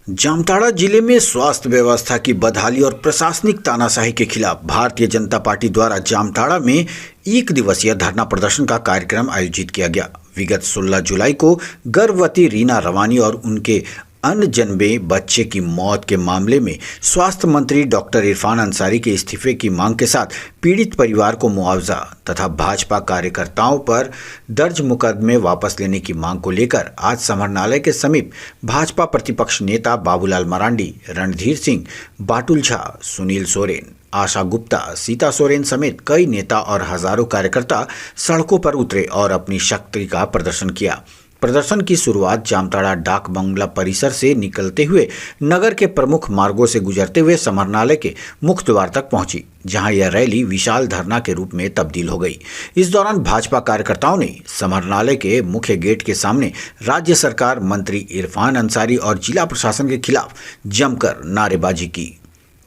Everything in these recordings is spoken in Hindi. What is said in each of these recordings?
जामताड़ा जिले में स्वास्थ्य व्यवस्था की बदहाली और प्रशासनिक तानाशाही के खिलाफ भारतीय जनता पार्टी द्वारा जामताड़ा में 1 दिवसीय धरना प्रदर्शन का कार्यक्रम आयोजित किया गया। विगत 16 जुलाई को गर्भवती रीना रवानी और उनके अनजन्मे बच्चे की मौत के मामले में स्वास्थ्य मंत्री डॉक्टर इरफान अंसारी के इस्तीफे की मांग के साथ पीड़ित परिवार को मुआवजा तथा भाजपा कार्यकर्ताओं पर दर्ज मुकदमे वापस लेने की मांग को लेकर आज समरनालय के समीप भाजपा प्रतिपक्ष नेता बाबूलाल मरांडी, रणधीर सिंह, बाटुल झा, सुनील सोरेन, आशा गुप्ता, सीता सोरेन समेत कई नेता और हजारों कार्यकर्ता सड़कों पर उतरे और अपनी शक्ति का प्रदर्शन किया। प्रदर्शन की शुरुआत जामताड़ा डाक बंगला परिसर से निकलते हुए नगर के प्रमुख मार्गों से गुजरते हुए समरनालय के मुख्य द्वार तक पहुंची, जहां यह रैली विशाल धरना के रूप में तब्दील हो गई। इस दौरान भाजपा कार्यकर्ताओं ने समरनालय के मुख्य गेट के सामने राज्य सरकार, मंत्री इरफान अंसारी और जिला प्रशासन के खिलाफ जमकर नारेबाजी की।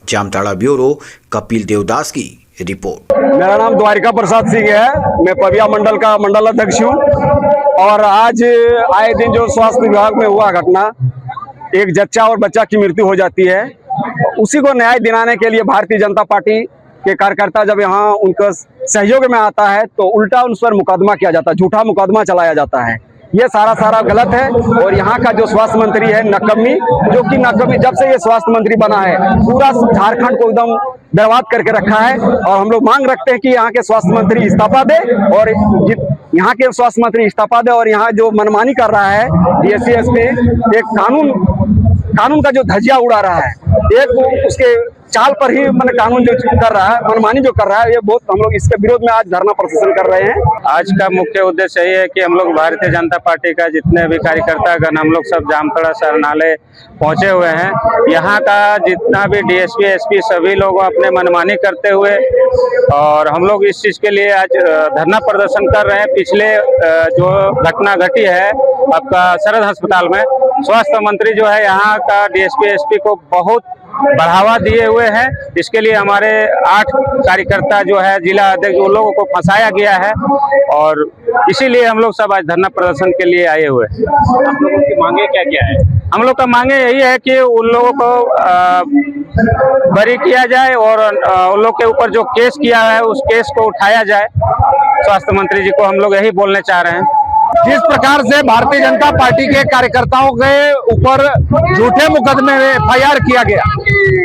जामताड़ा ब्यूरो कपिल देवदास की रिपोर्ट। मेरा नाम द्वारिका प्रसाद सिंह है। मैं पविया मंडल का मंडल अध्यक्ष हूँ और आज आए दिन जो स्वास्थ्य विभाग में हुआ घटना, एक जच्चा और बच्चा की मृत्यु हो जाती है, उसी को न्याय दिलाने के लिए भारतीय जनता पार्टी के कार्यकर्ता जब यहाँ उनका सहयोग में आता है तो उल्टा उन पर मुकदमा किया जाता है, झूठा मुकदमा चलाया जाता है। ये सारा गलत है। और यहाँ का जो स्वास्थ्य मंत्री है नकम्मी, जो कि नकम्मी जब से ये स्वास्थ्य मंत्री बना है पूरा झारखंड को एकदम बर्बाद करके रखा है। और हम लोग मांग रखते हैं कि यहाँ के स्वास्थ्य मंत्री इस्तीफा दे और यहाँ के स्वास्थ्य मंत्री इस्तीफा दे और यहाँ जो मनमानी कर रहा है डीएसपी एसपी, एक कानून का जो धज्जिया उड़ा रहा है, एक उसके चाल पर ही मैंने कानून जो कर रहा है, मनमानी जो कर रहा है, ये बहुत हम लोग इसके विरोध में आज धरना प्रदर्शन कर रहे हैं। आज का मुख्य उद्देश्य यही है कि हम लोग भारतीय जनता पार्टी का जितने भी कार्यकर्तागण हम लोग सब जामताड़ा शरणालय पहुंचे हुए हैं। यहाँ का जितना भी डीएसपी एसपी सभी लोग अपने मनमानी करते हुए और हम लोग इस चीज के लिए आज धरना प्रदर्शन कर रहे हैं। पिछले जो घटना घटी है आपका सरद अस्पताल में, स्वास्थ्य मंत्री जो है यहाँ का डीएसपी एसपी को बहुत बढ़ावा दिए हुए हैं। इसके लिए हमारे 8 कार्यकर्ता जो है जिला अध्यक्ष, उन लोगों को फंसाया गया है और इसीलिए हम लोग सब आज धरना प्रदर्शन के लिए आए हुए हैं। आप लोगों की मांगे क्या है? हम लोग का मांगे यही है कि उन लोगों को बरी किया जाए और उन लोग के ऊपर जो केस किया है उस केस को उठाया जाए। स्वास्थ्य मंत्री जी को हम लोग यही बोलने चाह रहे हैं। जिस प्रकार से भारतीय जनता पार्टी के कार्यकर्ताओं के ऊपर झूठे मुकदमे में FIR किया गया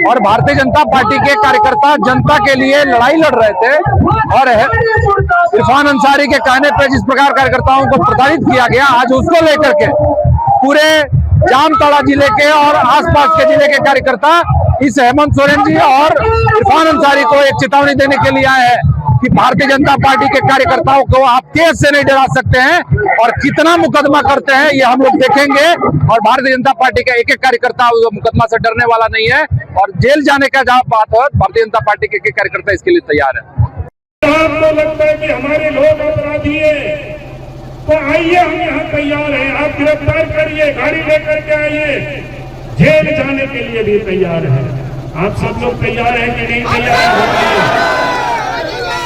और भारतीय जनता पार्टी के कार्यकर्ता जनता के लिए लड़ाई लड़ रहे थे और इरफान अंसारी के कहने पे जिस प्रकार कार्यकर्ताओं को प्रताड़ित किया गया, आज उसको लेकर के पूरे जामताड़ा जिले के और आसपास के जिले के कार्यकर्ता इस हेमंत सोरेन जी और इरफान अंसारी को एक चेतावनी देने के लिए आए हैं कि भारतीय जनता पार्टी के कार्यकर्ताओं को आप केस से नहीं डरा सकते हैं और कितना मुकदमा करते हैं ये हम लोग देखेंगे। और भारतीय जनता पार्टी का एक कार्यकर्ता मुकदमा से डरने वाला नहीं है और जेल जाने का जब बात हो भारतीय जनता पार्टी के कार्यकर्ता इसके लिए तैयार है। आपको लगता है कि हमारे लोग अपराधी है तो आइए, हम यहाँ तैयार हैं। आप गिरफ्तार करिए, गाड़ी लेकर के आइए, जेल जाने के लिए भी तैयार है। आप सब लोग तैयार हैं कि नहीं तैयार?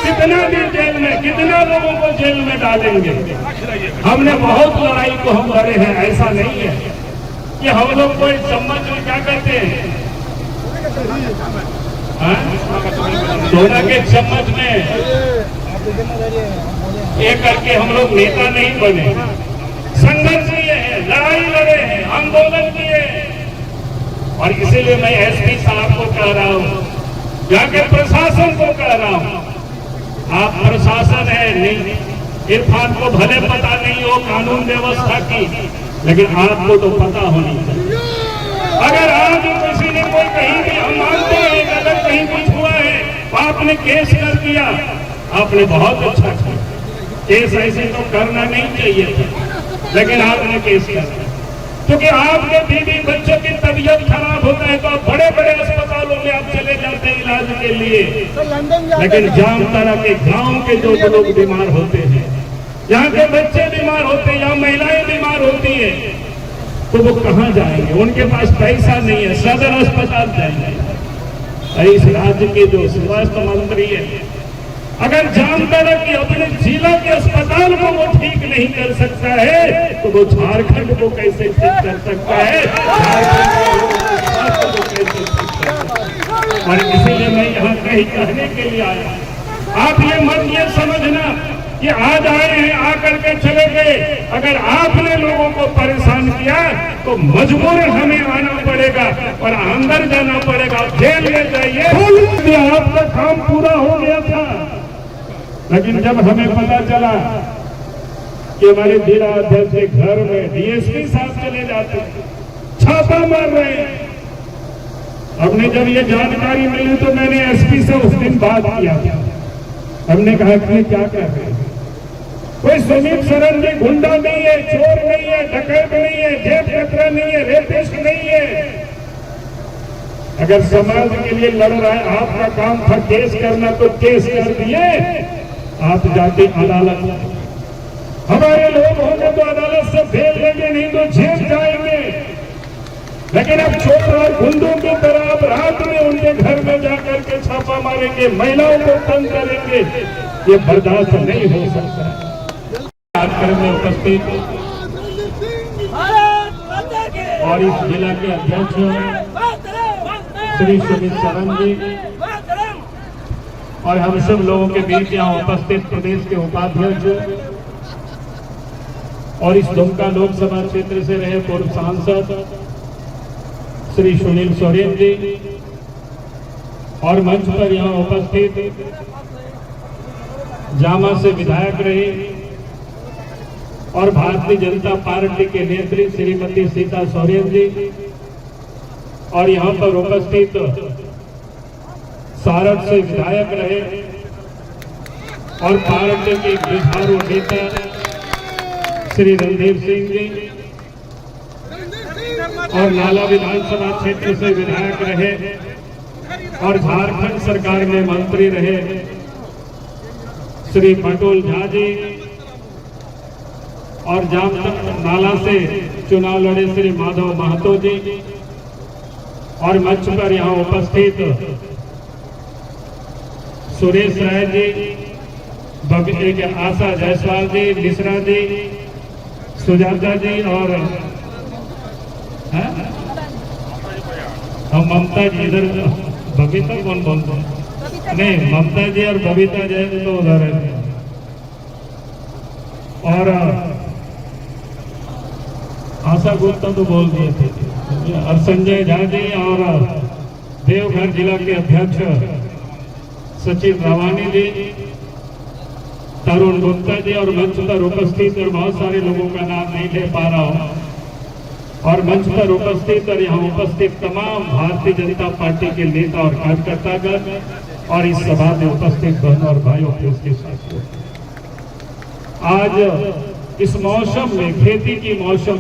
कितना दिन जेल में, कितना लोगों को जेल में डालेंगे? हमने बहुत लड़ाई को हम लड़े हैं। ऐसा नहीं है कि हम लोग कोई चम्मच में क्या करते हैं, सोना के चम्मच में ये करके हम लोग नेता नहीं बने। संघर्ष किए हैं, लड़ाई लड़े हैं, आंदोलन किए। और इसीलिए मैं एसपी साहब को कह रहा हूँ, जाके प्रशासन को कह रहा हूँ, आप प्रशासन है नहीं, इरफान को भले पता नहीं हो कानून व्यवस्था की, लेकिन आपको तो पता होनी चाहिए। अगर आज किसी ने कोई कहीं भी, हम मानते हैं अगर कहीं कुछ हुआ है तो आपने केस कर दिया, आपने बहुत अच्छा किया। केस ऐसे तो करना नहीं चाहिए था, लेकिन आपने केस कर दिया क्योंकि आपके बीवी बच्चों की तबीयत खराब होता है तो आप बड़े बड़े अस्पतालों में आप चले जाते हैं इलाज के लिए। लेकिन जामताड़ा के गांव के जो लोग बीमार होते हैं, यहाँ के बच्चे बीमार होते हैं या महिलाएं बीमार होती है, तो वो कहाँ जाएंगे? उनके पास पैसा नहीं है, सदर अस्पताल जाएंगे। इस राज्य के जो स्वास्थ्य मंत्री है, अगर जामताड़ा की अपने जिला के अस्पताल को वो ठीक नहीं कर सकता है तो वो झारखंड को कैसे ठीक कर सकता है? कहीं कहने के लिए आया। आप ये मत ये समझना कि आज आए हैं आकर के चले गए। अगर आपने लोगों को परेशान किया तो मजबूर हमें आना पड़ेगा और अंदर जाना पड़ेगा, जेल में जाइए। आपका काम पूरा हो गया था, लेकिन जब हमें पता चला कि हमारे जिला अध्यक्ष के घर में डीएसपी साहब चले जाते, छापा मार रहे हैं, हमने जब ये जानकारी मिली तो मैंने एसपी से उस दिन बात किया था। हमने कहा कि क्या कर रहे हैं, कोई सुमित सरन जी गुंडा नहीं है, चोर नहीं है, डकैत नहीं है, जेब कतरा नहीं है, रेपिस्ट नहीं है। अगर समाज के लिए लड़ रहा है, आपका काम था केस करना, तो केस कर दिए, आप जाके अदालत, हमारे लोग होंगे तो अदालत से भेज लेंगे, नहीं तो जेल जाएंगे। लेकिन अब चोर और गुंडों की तरह अब रात में उनके घर में जाकर के छापा मारेंगे, महिलाओं को तंग करेंगे, ये बर्दाश्त नहीं हो सकता। कार्यक्रम में उपस्थित और इस जिला के अध्यक्ष श्री सुमित सरन जी और हम सब लोगों के बीच यहाँ उपस्थित प्रदेश के उपाध्यक्ष और इस दुमका लोकसभा क्षेत्र से रहे पूर्व सांसद श्री सुनील सोरेन जी और मंच पर यहाँ उपस्थित जामा से विधायक रहे और भारतीय जनता पार्टी के नेत्री श्रीमती सीता सोरेन जी और यहाँ पर उपस्थित सारठ से विधायक रहे और पार्टी के जुझारू नेता श्री रणधीर सिंह जी और नाला विधानसभा क्षेत्र से विधायक रहे और झारखंड सरकार में मंत्री रहे श्री पटोल झा जी और नाला से चुनाव लड़े श्री माधव महतो जी और मंच पर यहाँ उपस्थित सुरेश राय जी, आशा जायसवाल जी, मिश्रा जी, सुजाता जी और हम ममता जी। इधर बबीता कौन बोलते हैं? नहीं, ममता जी और बबीता जी तो उधर है और आशा गुप्ता तो बोल दिए थे और संजय झा जी और देवघर जिला के अध्यक्ष सचिन रावानी जी, तरुण गुप्ता जी और मंच पर उपस्थित और बहुत सारे लोगों का नाम नहीं ले पा रहा हूं और मंच पर उपस्थित और यहाँ उपस्थित तमाम भारतीय जनता पार्टी के नेता और कार्यकर्तागण और इस सभा में उपस्थित बहनों और भाइयों के साथ आज इस मौसम में, खेती की मौसम,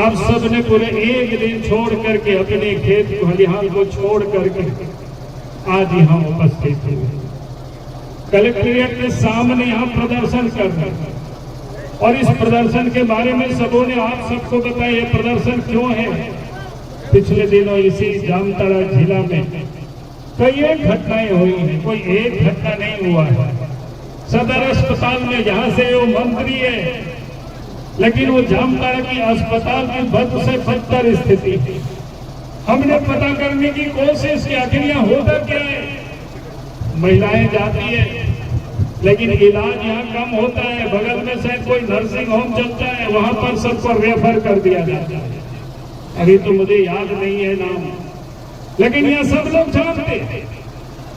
आप सब ने पूरे एक दिन छोड़ करके अपने खेत खलिहान को छोड़ करके आज यहाँ उपस्थित हुए। कलेक्ट्रेट के सामने यहाँ प्रदर्शन कर रहे हैं और इस प्रदर्शन के बारे में सबों ने आप सबको बताया ये प्रदर्शन क्यों है। पिछले दिनों इसी जामताड़ा जिला में कई एक घटनाएं हुई हैं, कोई एक घटना नहीं हुआ है। सदर अस्पताल में जहां से वो मंत्री है, लेकिन वो जामताड़ा की अस्पताल की बद से बदतर स्थिति थी। हमने पता करने की कोशिश की आखिर यहाँ होता क्या है। महिलाएं जाती है लेकिन इलाज यहाँ कम होता है, बगल में शायद कोई नर्सिंग होम चलता है, वहां पर सबको रेफर कर दिया जाता है। अभी तो मुझे याद नहीं है नाम, लेकिन यहाँ सब लोग जानते हैं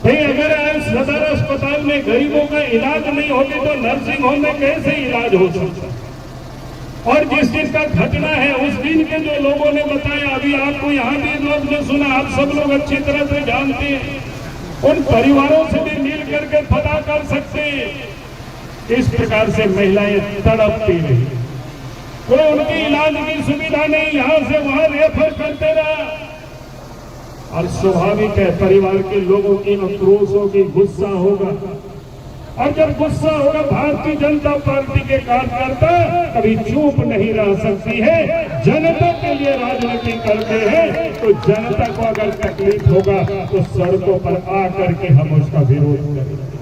भाई अगर सदर अस्पताल में गरीबों का इलाज नहीं होगी तो नर्सिंग होम में कैसे इलाज हो सकता। और जिस चीज का घटना है उस दिन के जो लोगों ने बताया, अभी आपको यहाँ भी लोग ने सुना, आप सब लोग अच्छी तरह से जानते हैं, उन परिवारों से भी मिल करके पता कर सकते हैं। इस प्रकार से महिलाएं तड़पती रही, कोई उनकी इलाज की सुविधा नहीं, यहाँ से वहां रेफर करते रहा। और स्वाभाविक है परिवार के लोगों की आक्रोश होगी, गुस्सा होगा, और जब गुस्सा होगा भारतीय जनता पार्टी के कार्यकर्ता कभी चुप नहीं रह सकती है। जनता के लिए राजनीति करते हैं तो जनता को अगर तकलीफ होगा तो सड़कों पर आकर के हम उसका विरोध करेंगे।